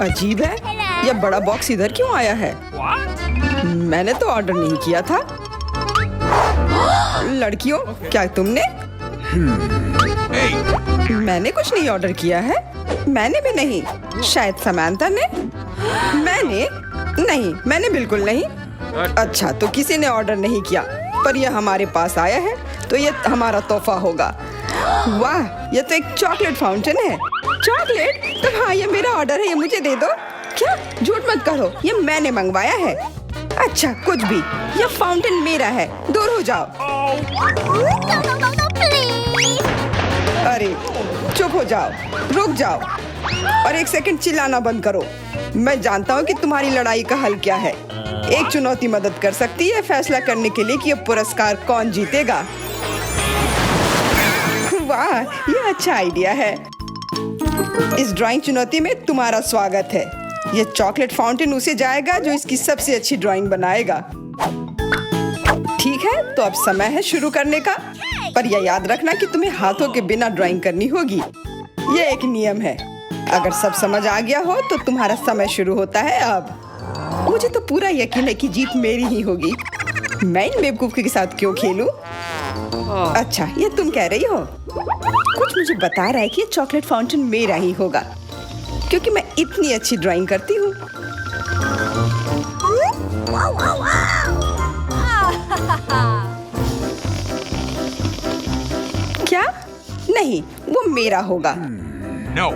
अजीब है, यह बड़ा बॉक्स इधर क्यों आया है? मैंने तो ऑर्डर नहीं किया था। लड़कियों, क्या तुमने? मैंने कुछ नहीं ऑर्डर किया है। मैंने भी नहीं। शायद समांथा ने? मैंने नहीं, मैंने बिल्कुल नहीं। अच्छा, तो किसी ने ऑर्डर नहीं किया, पर यह हमारे पास आया है तो यह हमारा तोहफा होगा। वाह, यह तो एक चॉकलेट फाउंटेन है। चॉकलेट? तो हाँ, यह मेरा ऑर्डर है, ये मुझे दे दो। क्या? झूठ मत करो, यह मैंने मंगवाया है। अच्छा, कुछ भी, यह फाउंटेन मेरा है, दूर हो जाओ। अरे चुप हो जाओ, रुक जाओ और एक सेकंड चिल्लाना बंद करो। मैं जानता हूँ कि तुम्हारी लड़ाई का हल क्या है। एक चुनौती मदद कर सकती है फैसला करने के लिए कि यह पुरस्कार कौन जीतेगा। वाह, यह अच्छा आइडिया है। इस ड्राइंग चुनौती में तुम्हारा स्वागत है। यह चॉकलेट फाउंटेन उसे जाएगा जो इसकी सबसे अच्छी ड्राइंग बनाएगा। ठीक है, तो अब समय है शुरू करने का। पर यह याद रखना कि तुम्हें हाथों के बिना ड्राइंग करनी होगी। यह एक नियम है। अगर सब समझ आ गया हो तो तुम्हारा समय शुरू होता है अब। मुझे तो पूरा यकीन है कि जीत मेरी ही होगी। मैं इन बेवकूफ के साथ क्यों खेलूं? अच्छा, ये तुम कह रही हो? कुछ मुझे बता रहा है कि ये चॉकलेट फाउंटेन मेरा ही होगा, क्योंकि मैं इतनी अच्छी ड्राइंग करती हूँ। क्या? नहीं, वो मेरा होगा। No.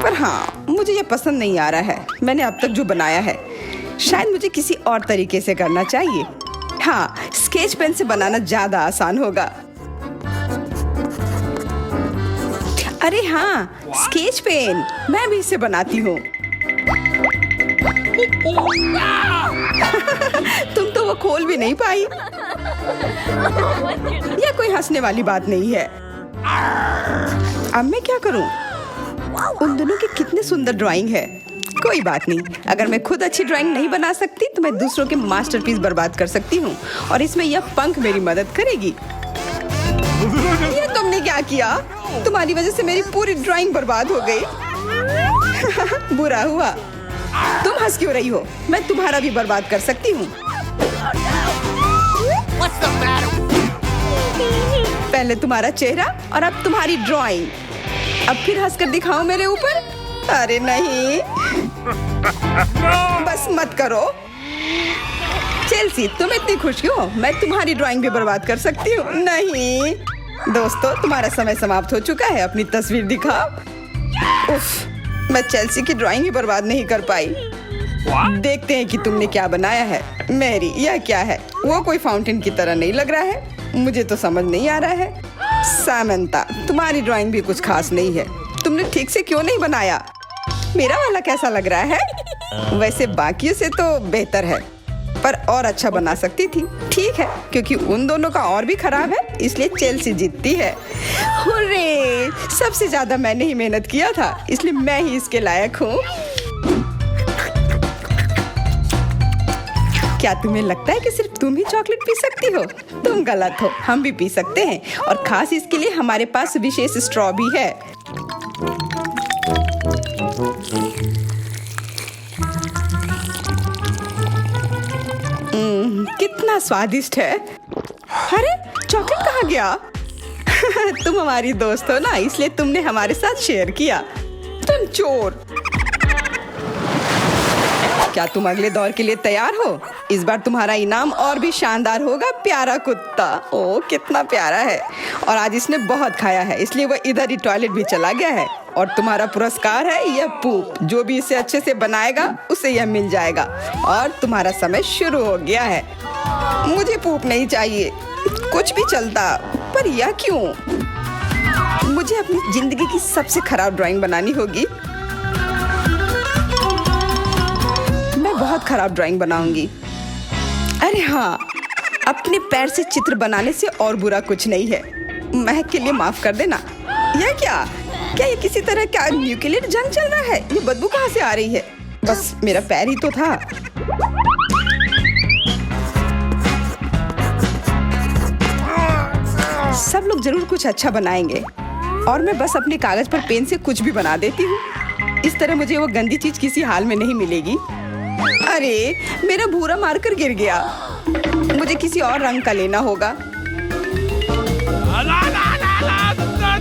पर हाँ, मुझे ये पसंद नहीं आ रहा है। मैंने अब तक जो बनाया है, शायद मुझे किसी और तरीके से करना चाहिए। हाँ, स्केच पेन से बनाना ज्यादा आसान होगा। अरे हाँ, स्केच पेन, मैं भी इसे बनाती हूँ। तुम तो वो खोल भी नहीं पाई। यह कोई हंसने वाली बात नहीं है। अब मैं क्या करूं? उन दोनों की कितनी सुंदर ड्राइंग है। कोई बात नहीं, अगर मैं खुद अच्छी ड्राइंग नहीं बना सकती तो मैं दूसरों के मास्टरपीस बर्बाद कर सकती हूँ, और इसमें यह पंख मेरी मदद करेगी। ये तुमने क्या किया? तुम्हारी वजह से मेरी पूरी ड्राइंग बर्बाद हो गई। बुरा हुआ। तुम हंस क्यों रही हो? मैं तुम्हारा भी बर्बाद कर सकती हूँ। पहले तुम्हारा चेहरा और अब तुम्हारी ड्राइंग। अब फिर हंसकर दिखाओ मेरे ऊपर। अरे नहीं, बस मत करो। चेल्सी, तुम इतनी खुश क्यों? मैं तुम्हारी ड्राइंग भी बर्बाद कर सकती हूँ। नहीं दोस्तों, तुम्हारा समय समाप्त हो चुका है। अपनी तस्वीर दिखाओ। उफ, मैं चेल्सी की ड्राइंग ही बर्बाद नहीं कर पाई। देखते हैं कि तुमने क्या बनाया है। मैरी, यह क्या है? वो कोई फाउंटेन की तरह नहीं लग रहा है। मुझे तो समझ नहीं आ रहा है। सामंता, तुम्हारी ड्राइंग भी कुछ खास नहीं है। तुमने ठीक से क्यों नहीं बनाया? मेरा वाला कैसा लग रहा है? वैसे बाकियों से तो बेहतर है, पर और अच्छा बना सकती थी। ठीक है, क्योंकि उन दोनों का और भी खराब है, इसलिए चेल्सी जीतती है। हुर्रे! सबसे ज्यादा मैंने ही मेहनत किया था, इसलिए मैं ही इसके लायक हूँ। क्या तुम्हें लगता है कि सिर्फ तुम ही चॉकलेट पी सकती हो? तुम गलत हो, हम भी पी सकते हैं, और खास इसके लिए हमारे पास विशेष स्ट्रॉ भी है। कितना स्वादिष्ट है। अरे, चॉकलेट कहाँ गया? तुम हमारी दोस्त हो ना, इसलिए तुमने हमारे साथ शेयर किया। तुम चोर। क्या तुम अगले दौर के लिए तैयार हो? इस बार तुम्हारा इनाम और भी शानदार होगा। प्यारा कुत्ता, ओ कितना प्यारा है, और आज इसने बहुत खाया है, इसलिए वह इधर ही टॉयलेट भी चला गया है। और तुम्हारा पुरस्कार है यह पूप। जो भी इसे अच्छे से बनाएगा उसे यह मिल जाएगा। और तुम्हारा समय शुरू हो गया है। मुझे पूप नहीं चाहिए, कुछ भी चलता, पर यह क्यों? मुझे अपनी जिंदगी की सबसे खराब ड्राइंग बनानी होगी। बहुत खराब ड्राइंग बनाऊंगी। अरे हाँ, अपने पैर से चित्र बनाने से और बुरा कुछ नहीं है। महक के लिए माफ कर देना। यह क्या ये किसी तरह का न्यूक्लियर जंग चल रहा है? ये बदबू कहाँ से आ रही है? बस मेरा पैर ही तो था। सब लोग जरूर कुछ अच्छा बनाएंगे, और मैं बस अपने कागज पर पेन से कुछ भी बना देती हूँ। इस तरह मुझे वो गंदी चीज किसी हाल में नहीं मिलेगी। अरे मेरा भूरा मार्कर गिर गया, मुझे किसी और रंग का लेना होगा।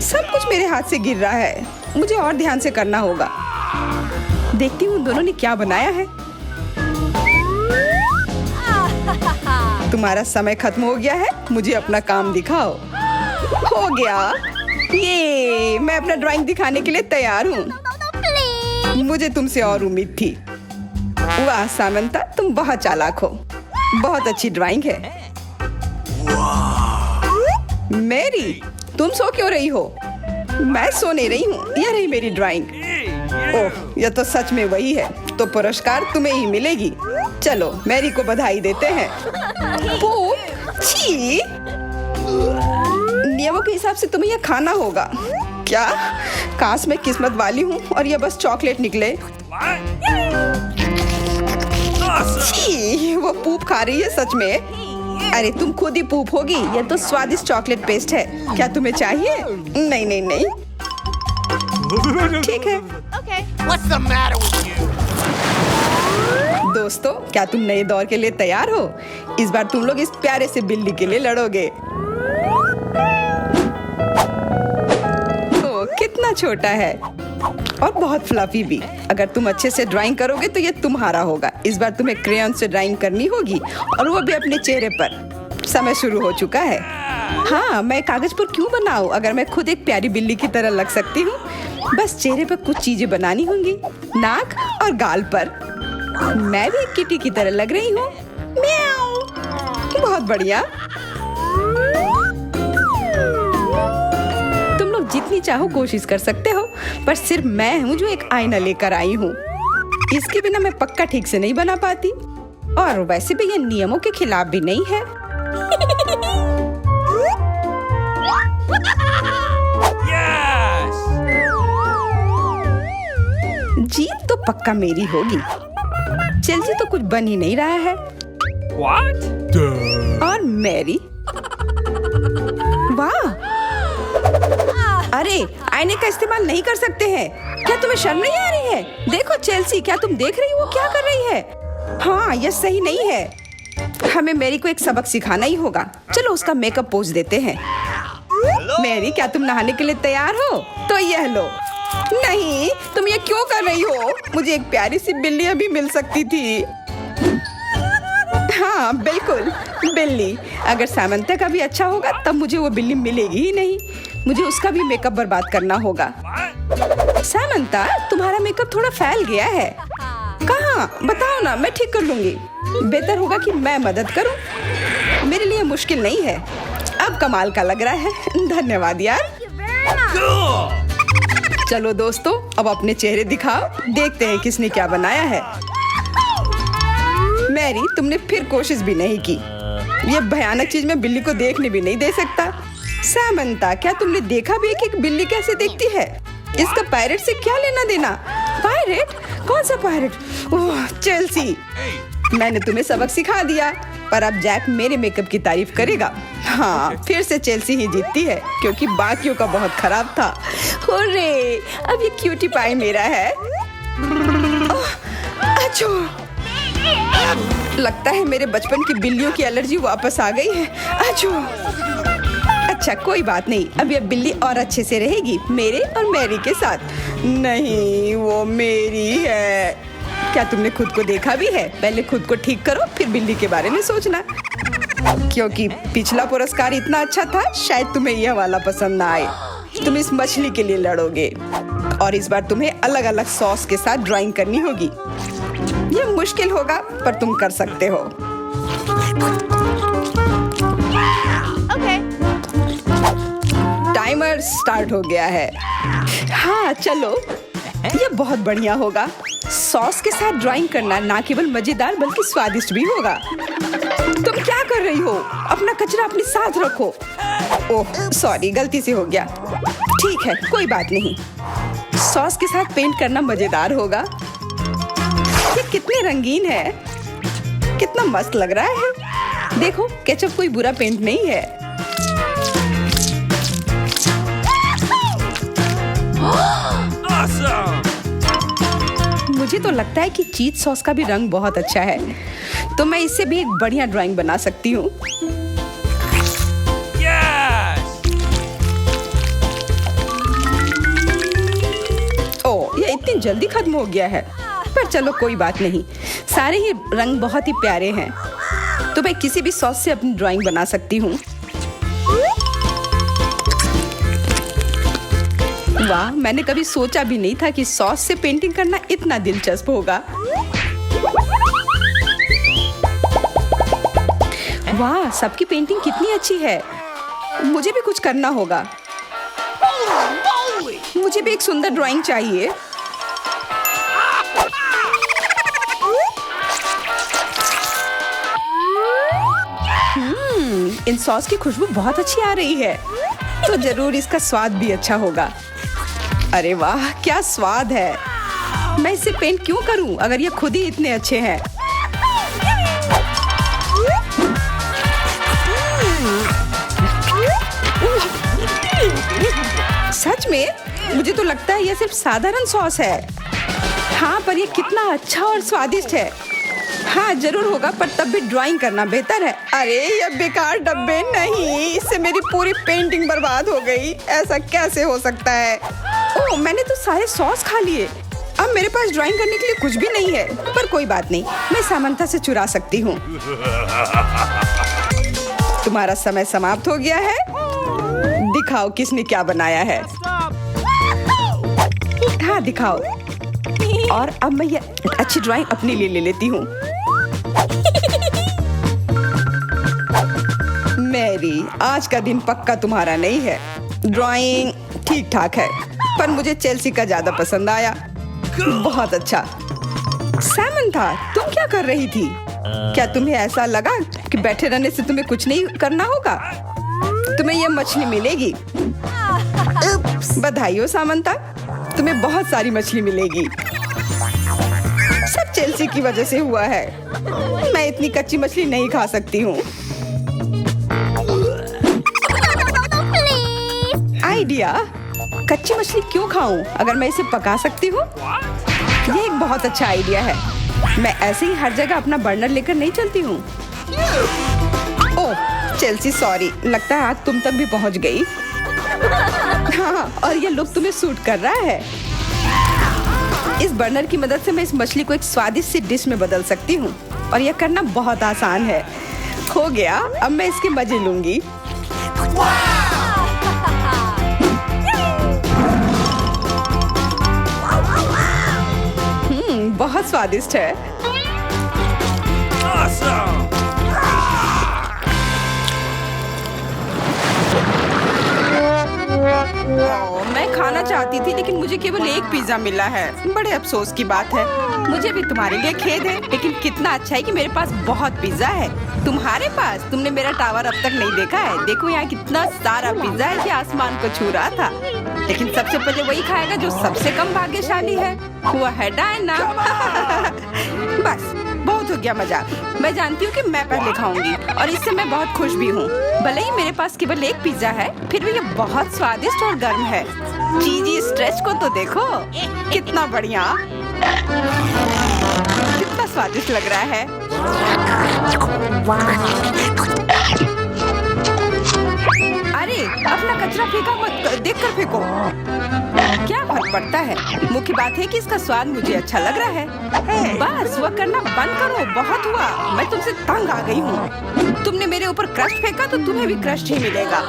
सब कुछ मेरे हाथ से गिर रहा है, मुझे और ध्यान से करना होगा। देखती हूँ उन दोनों ने क्या बनाया है। तुम्हारा समय खत्म हो गया है, मुझे अपना काम दिखाओ। हो गया, ये मैं अपना ड्राइंग दिखाने के लिए तैयार हूँ। मुझे तुमसे और उम्मीद थी। वाह सामंता, तुम बहुत चालाक हो। बहुत अच्छी ड्राइंग है। मैरी, तुम सो क्यों रही हो? मैं सो नहीं रही हूँ, यह रही मेरी ड्राइंग। ओह, यह तो सच में वही है, तो पुरस्कार तुम्हें ही मिलेगी। चलो मैरी को बधाई देते हैं। छी, नियमों के हिसाब से तुम्हें यह खाना होगा। क्या? काश मैं किस्मत वाली हूँ और यह बस चॉकलेट निकले। छी, वो पूप खा रही है सच में। अरे तुम खुद ही पूप होगी, यह तो स्वादिष्ट चॉकलेट पेस्ट है। क्या तुम्हें चाहिए? नहीं नहीं नहीं, ठीक है। What's the matter with you? दोस्तों, क्या तुम नए दौर के लिए तैयार हो? इस बार तुम लोग इस प्यारे से बिल्ली के लिए लड़ोगे। ओह, कितना छोटा है और बहुत फ्लफी भी। अगर तुम अच्छे से ड्राइंग करोगे तो ये तुम्हारा होगा। इस बार तुम्हें क्रेयॉन से ड्राइंग करनी होगी, और वो भी अपने चेहरे पर। समय शुरू हो चुका है। हाँ, मैं कागज पर क्यों बनाऊं अगर मैं खुद एक प्यारी बिल्ली की तरह लग सकती हूँ। बस चेहरे पर कुछ चीजें बनानी होंगी, नाक और गाल पर। मैं भी एक किटी की तरह लग रही हूँ। म्याऊ। बहुत बढ़िया। तुम लोग जितनी चाहो कोशिश कर सकते हो, पर सिर्फ मैं हूँ जो एक आईना लेकर आई हूँ। इसके बिना मैं पक्का ठीक से नहीं बना पाती, और वैसे भी ये नियमों के खिलाफ भी नहीं है। जीत तो पक्का मेरी होगी। चेल्सी तो कुछ बन ही नहीं रहा है। What? और मैरी, वाह! अरे आईने का इस्तेमाल नहीं कर सकते हैं। क्या तुम्हें शर्म नहीं आ रही है? देखो चेल्सी, क्या तुम देख रही हो वो क्या कर रही है? हाँ, यह सही नहीं है। हमें मैरी को एक सबक सिखाना ही होगा। चलो उसका मेकअप पोज देते हैं। मैरी, क्या तुम नहाने के लिए तैयार हो? तो यह लो। नहीं, तुम ये क्यों कर रही हो? मुझे एक प्यारी सी बिल्ली अभी मिल सकती थी। हाँ बिल्कुल, बिल्ली। अगर सामंता का भी अच्छा होगा तब मुझे वो बिल्ली मिलेगी ही नहीं। मुझे उसका भी मेकअप बर्बाद करना होगा। सामंता, तुम्हारा मेकअप थोड़ा फैल गया है। कहाँ? बताओ ना, मैं ठीक कर लूंगी। बेहतर होगा कि मैं मदद करूं। मेरे लिए मुश्किल नहीं है। अब कमाल का लग रहा है। धन्यवाद यार। चलो दोस्तों, अब अपने चेहरे दिखाओ। देखते हैं किसने क्या बनाया है। मैरी, तुमने फिर कोशिश भी नहीं की। ये भयानक चीज मैं बिल्ली को देखने भी नहीं दे सकता। सामंता, क्या तुमने देखा भी है कि एक बिल्ली कैसे देखती है? इसका पायरेट से क्या लेना देना? पायरेट? कौन सा पायरेट? ओह चेल्सी, मैंने तुम्हें सबक सिखा दिया, पर अब जैक मेरे मेकअप की तारीफ करेगा। हाँ, फिर से चेल्सी ही जीतती है, क्योंकि बाकियों का बहुत खराब था। होरे, अब ये क्यूटी पाई मेरा है। अच्छो, लगता है मेरे बचपन की बिल्लियों की एलर्जी वापस आ गई है। अच्छो। अच्छा कोई बात नहीं, अब ये बिल्ली और अच्छे से रहेगी मेरे और मैरी के साथ। नहीं, वो मेरी है। क्या तुमने खुद को देखा भी है? पहले खुद को ठीक करो, फिर बिल्ली के बारे में सोचना। क्योंकि पिछला पुरस्कार इतना अच्छा था, शायद तुम्हें यह वाला पसंद ना आए। तुम इस मछली के लिए लड़ोगे, और इस बार तुम्हें अलग अलग सॉस के साथ ड्राइंग करनी होगी। यह मुश्किल होगा, पर तुम कर सकते हो। टाइमर स्टार्ट हो गया है। हाँ चलो, ये बहुत बढ़िया होगा। सॉस के साथ ड्राइंग करना ना केवल मजेदार बल्कि स्वादिष्ट भी होगा। तुम क्या कर रही हो? अपना कचरा अपने साथ रखो। ओह सॉरी, गलती से हो गया। ठीक है, कोई बात नहीं। सॉस के साथ पेंट करना मजेदार होगा। ये कितने रंगीन है, कितना मस्त लग रहा है। देखो, केचप कोई बुरा पेंट नहीं है। Awesome! मुझे तो लगता है कि चीज सॉस का भी रंग बहुत अच्छा है, तो मैं इससे भी एक बढ़िया ड्राइंग बना सकती हूँ। Yes! ओह, ये इतनी जल्दी खत्म हो गया है, पर चलो कोई बात नहीं, सारे ही रंग बहुत ही प्यारे हैं, तो मैं किसी भी सॉस से अपनी ड्राइंग बना सकती हूँ। वाह, मैंने कभी सोचा भी नहीं था कि सॉस से पेंटिंग करना इतना दिलचस्प होगा। वाह, सबकी पेंटिंग कितनी अच्छी है। मुझे भी कुछ करना होगा। मुझे भी एक सुंदर ड्राइंग चाहिए। इन सॉस की खुशबू बहुत अच्छी आ रही है, तो जरूर इसका स्वाद भी अच्छा होगा। अरे वाह, क्या स्वाद है। मैं इसे पेंट क्यों करूं अगर ये खुद ही इतने अच्छे हैं। सच में मुझे तो लगता है ये सिर्फ साधारण सॉस है। हाँ, पर ये कितना अच्छा और स्वादिष्ट है। हाँ, जरूर होगा, पर तब भी ड्राइंग करना बेहतर है। अरे ये बेकार डब्बे, नहीं, इससे मेरी पूरी पेंटिंग बर्बाद हो गई। ऐसा कैसे हो सकता है। ओह, मैंने तो सारे सॉस खा लिए। अब मेरे पास ड्राइंग करने के लिए कुछ भी नहीं है, पर कोई बात नहीं, मैं सामंथा से चुरा सकती हूँ। तुम्हारा समय समाप्त हो गया है। दिखाओ किसने क्या बनाया है। हाँ, दिखाओ। और अब मैं ये अच्छी ड्राइंग अपने लिए ले लेती हूँ। मैरी, आज का दिन पक्का तुम्हारा नहीं है। ड्राइंग ठीक ठाक है, पर मुझे चेल्सी का ज्यादा पसंद आया। बहुत अच्छा। सामंथा, तुम क्या कर रही थी? क्या तुम्हें ऐसा लगा कि बैठे रहने से तुम्हें कुछ नहीं करना होगा? तुम्हें यह मछली मिलेगी। बधाई हो सामंथा, तुम्हें बहुत सारी मछली मिलेगी। सब चेल्सी की वजह से हुआ है। मैं इतनी कच्ची मछली नहीं खा सकती हूँ। आइडिया, कच्ची मछली क्यों खाऊं अगर मैं इसे पका सकती हूँ? ये एक बहुत अच्छा आइडिया है। मैं ऐसे ही हर जगह अपना बर्नर लेकर नहीं चलती हूँ। ओह चेल्सी, सॉरी, लगता है आग तुम तक भी पहुँच गई। हाँ, और ये लुक तुम्हें सूट कर रहा है। इस बर्नर की मदद से मैं इस मछली को एक स्वादिष्ट सी डिश में बदल सकती हूँ, और यह करना बहुत आसान है। हो गया, अब मैं इसके मजे लूंगी। बहुत स्वादिष्ट है। Awesome! मैं खाना चाहती थी, लेकिन मुझे केवल एक पिज्जा मिला है। बड़े अफसोस की बात है। मुझे भी तुम्हारे लिए खेद है, लेकिन कितना अच्छा है कि मेरे पास बहुत पिज्जा है। तुम्हारे पास? तुमने मेरा टावर अब तक नहीं देखा है। देखो यहाँ कितना सारा पिज्जा है कि आसमान को छू रहा था। लेकिन सबसे पहले वही खाएगा जो सबसे कम भाग्यशाली है। वो है डायना। बस बहुत हो गया मजाक। मैं जानती हूँ कि मैं पहले खाऊंगी, और इससे मैं बहुत खुश भी हूँ। भले ही मेरे पास केवल एक पिज्जा है, फिर भी ये बहुत स्वादिष्ट और गर्म है। चीजी स्ट्रेच को तो देखो, कितना बढ़िया, कितना स्वादिष्ट लग रहा है। अरे अपना कचरा फेंका मत, देखकर फेंको। क्या फर्क पड़ता है, मुख्य बात है कि इसका स्वाद मुझे अच्छा लग रहा है। बस वह करना बंद करो, बहुत हुआ। मैं तुमसे तंग आ गई हूँ। तुमने मेरे ऊपर क्रस्ट फेंका तो तुम्हें भी क्रस्ट ही मिलेगा।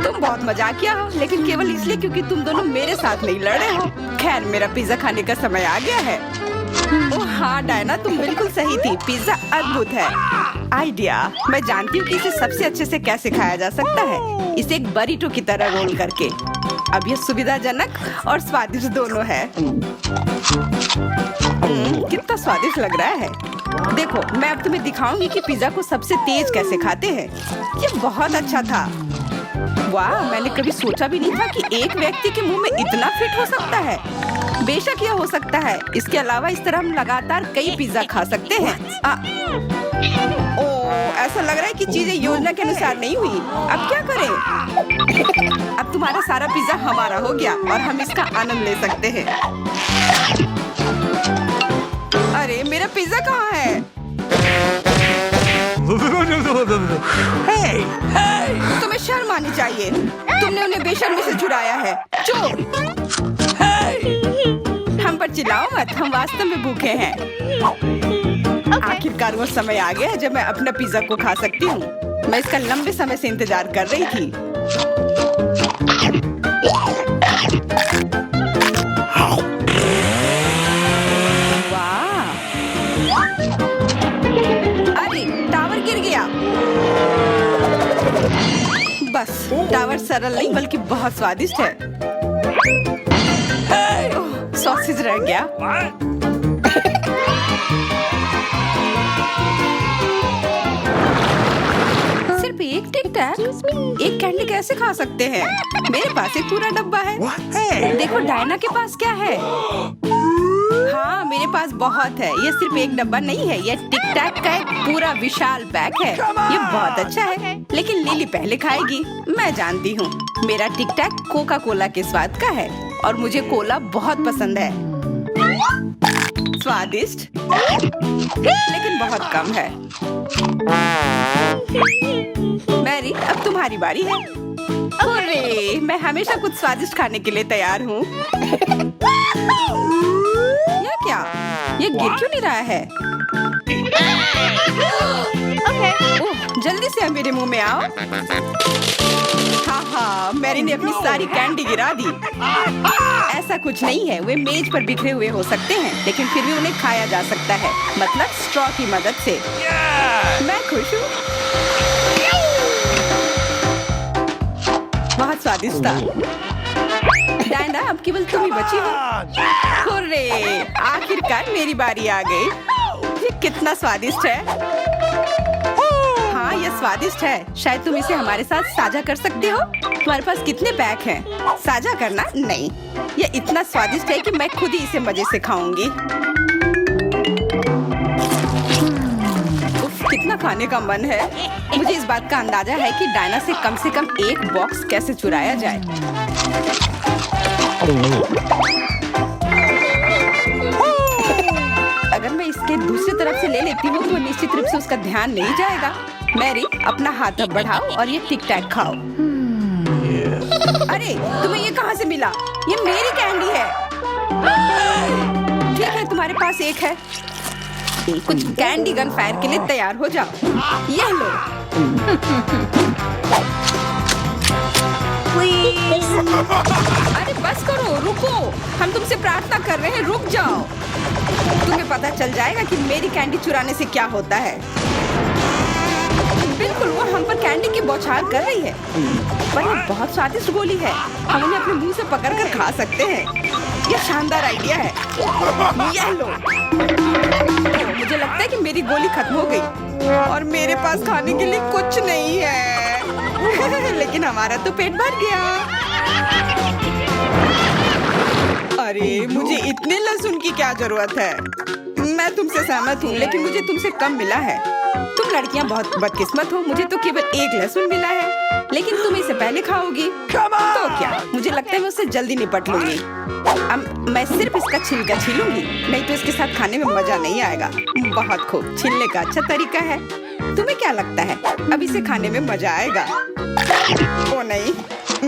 तुम बहुत मजाकिया हो, लेकिन केवल इसलिए क्योंकि तुम दोनों मेरे साथ नहीं लड़े हो। खैर, मेरा पिज्जा खाने का समय आ गया है। ओह हाँ डायना, तुम बिल्कुल सही थी। पिज्जा अद्भुत है। आइडिया, मैं जानती हूँ कि इसे सबसे अच्छे से कैसे खाया जा सकता है। इसे एक बरीटो की तरह रोल करके। अब यह सुविधाजनक और स्वादिष्ट दोनों है। कितना स्वादिष्ट लग रहा है। देखो, मैं अब तुम्हें दिखाऊंगी कि पिज्जा को सबसे तेज कैसे खाते हैं। ये बहुत अच्छा था। वाह, मैंने कभी सोचा भी नहीं था कि एक व्यक्ति के मुंह में इतना फिट हो सकता है। बेशक यह हो सकता है। इसके अलावा इस तरह हम लगातार कई पिज्जा खा सकते हैं। ओह, ऐसा लग रहा है कि चीजें योजना के अनुसार नहीं हुई। अब क्या करें? अब तुम्हारा सारा पिज्जा हमारा हो गया और हम इसका आनंद ले सकते हैं। अरे मेरा पिज्जा कहाँ है? Hey! Hey! तुम्हें शर्म आनी चाहिए। तुमने उन्हें बेशर्मी से चुराया है। चुप! हम पर चिल्लाओ मत, हम वास्तव में भूखे हैं। आखिरकार वो समय आ गया है जब मैं अपना पिज्जा को खा सकती हूँ। मैं इसका लंबे समय से इंतजार कर रही थी। वाह! अरे टावर गिर गया। बस टावर सरल नहीं बल्कि बहुत स्वादिष्ट है। सॉसेज रह गया। What? सिर्फ एक टिक टैक, एक कैंडी कैसे खा सकते हैं? मेरे पास एक पूरा डब्बा है। What? Hey! देखो डायना के पास क्या है। हाँ मेरे पास बहुत है। ये सिर्फ एक डब्बा नहीं है, ये टिक टैक का एक पूरा विशाल पैक है। ये बहुत अच्छा है, लेकिन लिली पहले खाएगी। मैं जानती हूँ मेरा टिक टैक कोका कोला के स्वाद का है और मुझे कोला बहुत पसंद है। स्वादिष्ट लेकिन बहुत कम है। मैरी अब तुम्हारी बारी है। अरे मैं हमेशा कुछ स्वादिष्ट खाने के लिए तैयार हूँ। यह क्या? ये गिर क्यों नहीं रहा है? ओह, जल्दी से मेरे मुंह में आओ। हाँ, मैरी ने अपनी सारी कैंडी गिरा दी। ऐसा कुछ नहीं है, वे मेज पर बिखरे हुए हो सकते हैं, लेकिन फिर भी उन्हें खाया जा सकता है, मतलब स्ट्रॉ की मदद से। मैं खुश हूँ। बहुत स्वादिष्ट था। डायना अब केवल तुम ही बची हो। हुर्रे! आखिरकार मेरी बारी आ गई। ये कितना स्वादिष्ट है। हाँ यह स्वादिष्ट है। शायद तुम इसे हमारे साथ साझा कर सकते हो। तुम्हारे पास कितने पैक हैं? साझा करना नहीं। यह इतना स्वादिष्ट है कि मैं खुद ही इसे मजे से खाऊंगी। उफ, कितना खाने का मन है। मुझे इस बात का अंदाजा है कि डायना से कम एक बॉक्स कैसे चुराया जाए। अगर मैं इसके दूसरी तरफ से ले लेती हूँ तो निश्चित रूप से उसका ध्यान नहीं जाएगा। मैरी अपना हाथ अब बढ़ाओ और ये टिक टैक खाओ। अरे तुम्हें ये कहाँ से मिला? ये मेरी कैंडी है। ठीक है तुम्हारे पास एक है। कुछ कैंडी गन फायर के लिए तैयार हो जाओ। ये लो। अरे बस करो, रुको। हम तुमसे प्रार्थना कर रहे हैं, रुक जाओ। तुम्हें पता चल जाएगा कि मेरी कैंडी चुराने से क्या होता है। बिल्कुल वो हम पर कैंडी की बौछार कर रही है, पर ये बहुत स्वादिष्ट गोली है। हम उन्हें अपने मुंह से पकड़कर खा सकते हैं। ये शानदार आइडिया है। ये लो। मुझे लगता है कि मेरी गोली खत्म हो गई और मेरे पास खाने के लिए कुछ नहीं है। लेकिन हमारा तो पेट भर गया। अरे मुझे इतने लहसुन की क्या जरूरत है? मैं तुमसे सहमत हूँ, लेकिन मुझे तुमसे कम मिला है। तुम लड़कियाँ बहुत बदकिस्मत हो। मुझे तो केवल एक लहसुन मिला है, लेकिन तुम इसे पहले खाओगी तो क्या? मुझे लगता है मैं उससे जल्दी निपट लूंगी। अब मैं सिर्फ इसका छिलका छीलूंगी, नहीं तो इसके साथ खाने में मजा नहीं आएगा। बहुत खूब, छीलने का अच्छा तरीका है। तुम्हें क्या लगता है अब इसे खाने में मजा आएगा? ओ नहीं,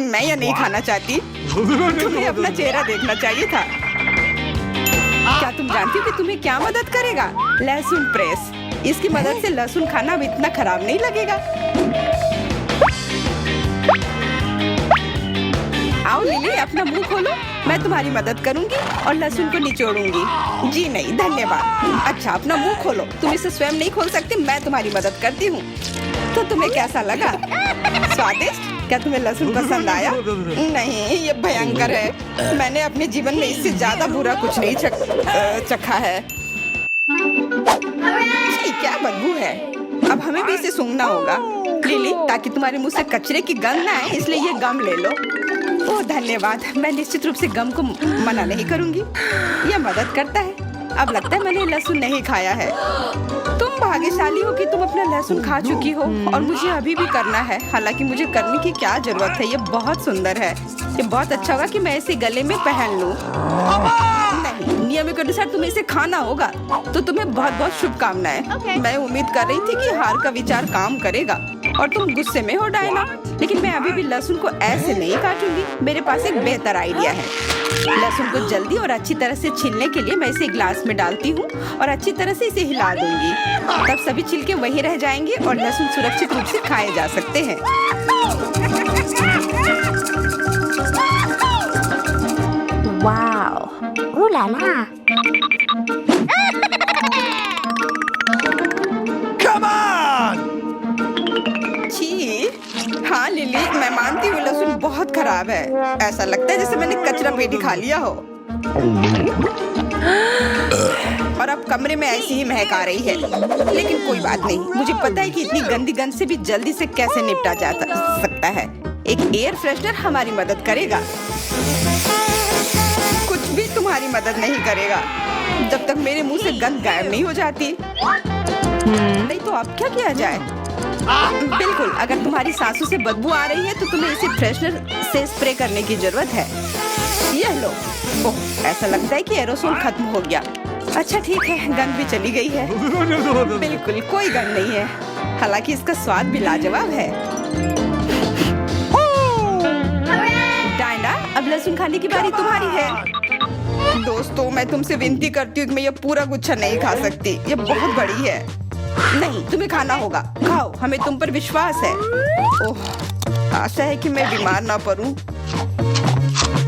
मैं यह नहीं खाना चाहती। तुम्हें अपना चेहरा देखना चाहिए था। क्या तुम जानती हो कि तुम्हें क्या मदद करेगा? लहसुन प्रेस। इसकी मदद से लहसुन खाना अब इतना खराब नहीं लगेगा। आओ लिली, अपना मुंह खोलो। मैं तुम्हारी मदद करूंगी और लहसुन को निचोड़ूंगी। जी नहीं, धन्यवाद। अच्छा, अपना मुंह खोलो। तुम इसे स्वयं नहीं खोल सकती, मैं तुम्हारी मदद करती हूँ। तो तुम्हें कैसा लगा? स्वादिष्ट? क्या तुम्हें लहसुन पसंद आया? नहीं, ये भयंकर है। मैंने अपने जीवन में इससे ज्यादा बुरा कुछ नहीं चखा है। क्या बदबू है। अब हमें भी इसे सूंघना होगा लिली, ताकि तुम्हारे मुंह से कचरे की गंध ना आए, इसलिए ये गम ले लो। ओह धन्यवाद। मैं निश्चित रूप से गम को मना नहीं करूंगी, यह मदद करता है। अब लगता है मैंने लहसुन नहीं खाया है। तुम भाग्यशाली हो कि तुम अपना लहसुन खा चुकी हो और मुझे अभी भी करना है। हालांकि मुझे करने की क्या जरूरत है, ये बहुत सुंदर है। ये बहुत अच्छा होगा कि मैं इसे गले में पहन लूं। नहीं, नियम के अनुसार तुम्हें इसे खाना होगा। तो तुम्हें बहुत बहुत शुभकामनाएं। मैं उम्मीद कर रही थी कि हार का विचार काम करेगा और तुम गुस्से में हो डायना, लेकिन मैं अभी भी लहसुन को ऐसे नहीं काटूंगी। मेरे पास एक बेहतर आइडिया है। लहसुन को जल्दी और अच्छी तरह से छीलने के लिए मैं इसे ग्लास में डालती हूँ और अच्छी तरह से इसे हिला दूंगी। तब सभी छिलके वहीं रह जाएंगे और लहसुन सुरक्षित रूप से खाए जा सकते हैं। Wow, ooh la la. Come on! छी, हाँ लिली, मैं मानती हूँ लहसुन बहुत खराब है। ऐसा लगता है जैसे मैंने कचरा पेटी खा लिया हो। और अब कमरे में ऐसी ही महक आ रही है। लेकिन कोई बात नहीं, मुझे पता है कि इतनी गंदी गंध से भी जल्दी से कैसे निपटा जा सकता है। एक एयर फ्रेशनर हमारी मदद करेगा। कुछ भी तुम्हारी मदद नहीं करेगा जब तक मेरे मुंह से गंध गायब नहीं हो जाती। नहीं तो अब क्या किया जाए? बिल्कुल, अगर तुम्हारी सांसों से बदबू आ रही है तो तुम्हें इसे फ्रेशनर से स्प्रे करने की जरूरत है। यह लो। ओह, ऐसा लगता है कि एरोसोल खत्म हो गया। अच्छा ठीक है, गंध भी चली गई है। बिल्कुल कोई गंध नहीं है। हालांकि इसका स्वाद भी लाजवाब है। डायना, अब लहसुन खाने की बारी तुम्हारी है। दोस्तों, मैं तुमसे विनती करती हूँ कि मैं ये पूरा गुच्छा नहीं खा सकती। ये बहुत बड़ी है। नहीं, तुम्हें खाना होगा। खाओ, हमें तुम पर विश्वास है। ओह, आशा है कि मैं बीमार ना पड़ूं।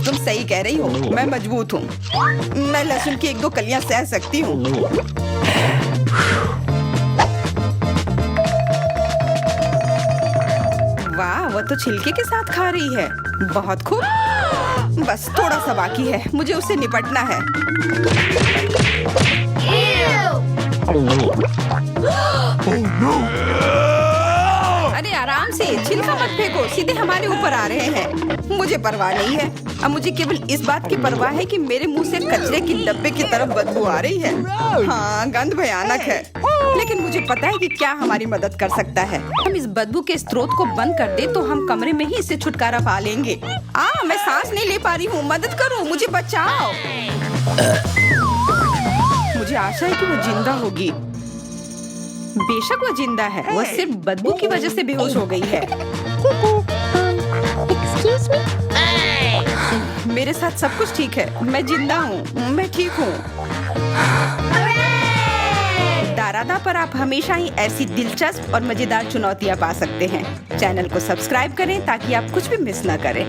तुम सही कह रही हो, मैं मजबूत हूँ। मैं लहसुन की 1-2 कलियां सह सकती हूँ। वाह, वो तो छिलके के साथ खा रही है। बहुत खूब। बस थोड़ा सा बाकी है, मुझे उससे निपटना है। अरे आराम से, छिलका मत फेंको, सीधे हमारे ऊपर आ रहे हैं। मुझे परवाह नहीं है। अब मुझे केवल इस बात की परवाह है कि मेरे मुंह से कचरे की डब्बे की तरफ बदबू आ रही है। हाँ, गंध भयानक है, लेकिन मुझे पता है कि क्या हमारी मदद कर सकता है। हम इस बदबू के स्रोत को बंद कर दे तो हम कमरे में ही इससे छुटकारा पा लेंगे। मैं सांस नहीं ले पा रही हूँ, मदद करो, मुझे बचाओ। मुझे आशा है कि वो जिंदा होगी। बेशक वो जिंदा है, वो सिर्फ बदबू की वजह से बेहोश हो गई है। Excuse me? मेरे साथ सब कुछ ठीक है, मैं जिंदा हूँ, मैं ठीक हूँ। दारादा पर आप हमेशा ही ऐसी दिलचस्प और मजेदार चुनौतियाँ पा सकते हैं। चैनल को सब्सक्राइब करें ताकि आप कुछ भी मिस ना करें।